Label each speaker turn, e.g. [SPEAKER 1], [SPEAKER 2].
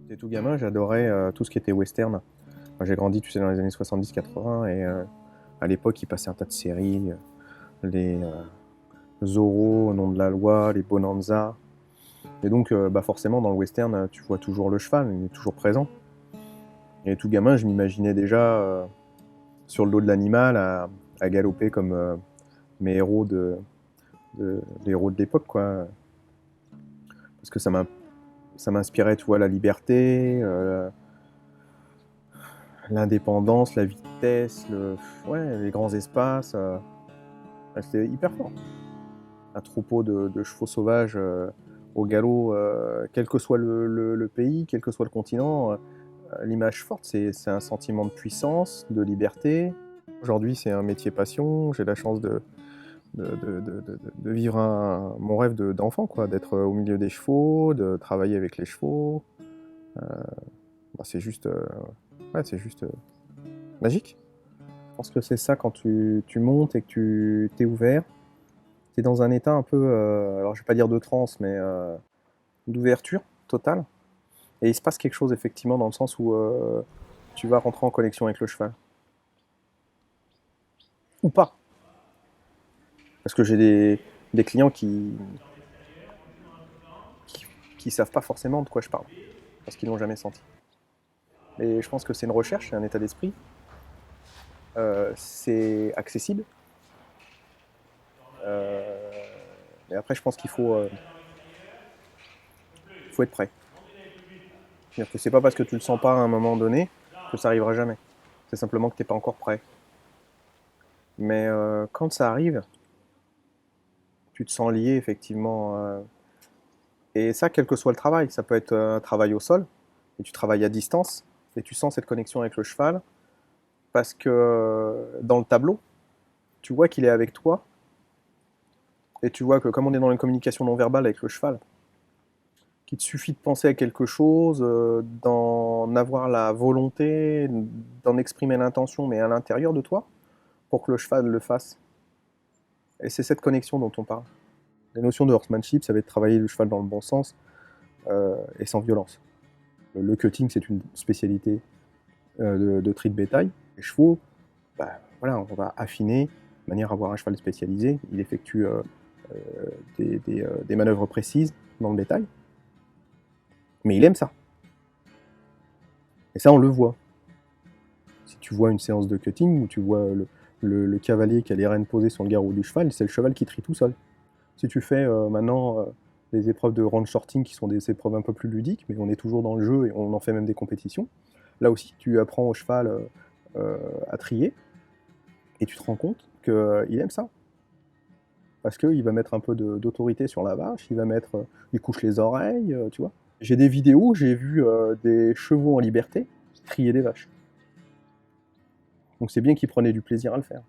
[SPEAKER 1] J'étais tout gamin, j'adorais tout ce qui était western. Moi, j'ai grandi, tu sais, dans les années 70-80 et à l'époque, il passait un tas de séries, les Zorro, Au nom de la loi, les Bonanza. Et donc, forcément, dans le western, tu vois toujours le cheval, il est toujours présent. Et tout gamin, je m'imaginais déjà sur le dos de l'animal à galoper comme mes héros les héros de l'époque, quoi. Parce que ça m'inspirait, tu vois, la liberté, l'indépendance, la vitesse, ouais, les grands espaces. C'était hyper fort. Un troupeau de chevaux sauvages au galop, quel que soit le pays, quel que soit le continent, l'image forte, c'est un sentiment de puissance, de liberté. Aujourd'hui, c'est un métier passion. J'ai la chance de vivre mon rêve d'enfant, quoi, d'être au milieu des chevaux, de travailler avec les chevaux. C'est juste, ouais, c'est juste magique. Je pense que c'est ça quand tu montes et que tu t'es ouvert. Tu es dans un état un peu, alors je vais pas dire de transe, mais d'ouverture totale. Et il se passe quelque chose effectivement dans le sens où tu vas rentrer en connexion avec le cheval. Ou pas. Parce que j'ai des clients qui savent pas forcément de quoi je parle. Parce qu'ils l'ont jamais senti. Et je pense que c'est une recherche, c'est un état d'esprit. C'est accessible. Et après, je pense qu'il faut être prêt. C'est-à-dire que c'est pas parce que tu le sens pas à un moment donné que ça arrivera jamais. C'est simplement que t'es pas encore prêt. Mais quand ça arrive, tu te sens lié effectivement. Et ça, quel que soit le travail, ça peut être un travail au sol, et tu travailles à distance, et tu sens cette connexion avec le cheval, parce que dans le tableau, tu vois qu'il est avec toi, et tu vois que comme on est dans une communication non verbale avec le cheval, qu'il te suffit de penser à quelque chose, d'en avoir la volonté, d'en exprimer l'intention, mais à l'intérieur de toi, pour que le cheval le fasse. Et c'est cette connexion dont on parle. La notion de horsemanship, ça va être travailler le cheval dans le bon sens et sans violence. Le cutting, c'est une spécialité de tri de bétail. Les chevaux, voilà, on va affiner de manière à avoir un cheval spécialisé. Il effectue des manœuvres précises dans le bétail. Mais il aime ça. Et ça, on le voit. Si tu vois une séance de cutting où tu vois le cavalier qui a les rênes posées sur le garrot du cheval, c'est le cheval qui trie tout seul. Si tu fais maintenant des épreuves de range sorting qui sont des épreuves un peu plus ludiques, mais on est toujours dans le jeu et on en fait même des compétitions, là aussi tu apprends au cheval à trier et tu te rends compte qu'il aime ça. Parce qu'il va mettre un peu d'autorité sur la vache, il couche les oreilles, tu vois. J'ai des vidéos, j'ai vu des chevaux en liberté trier des vaches. Donc c'est bien qu'ils prenaient du plaisir à le faire.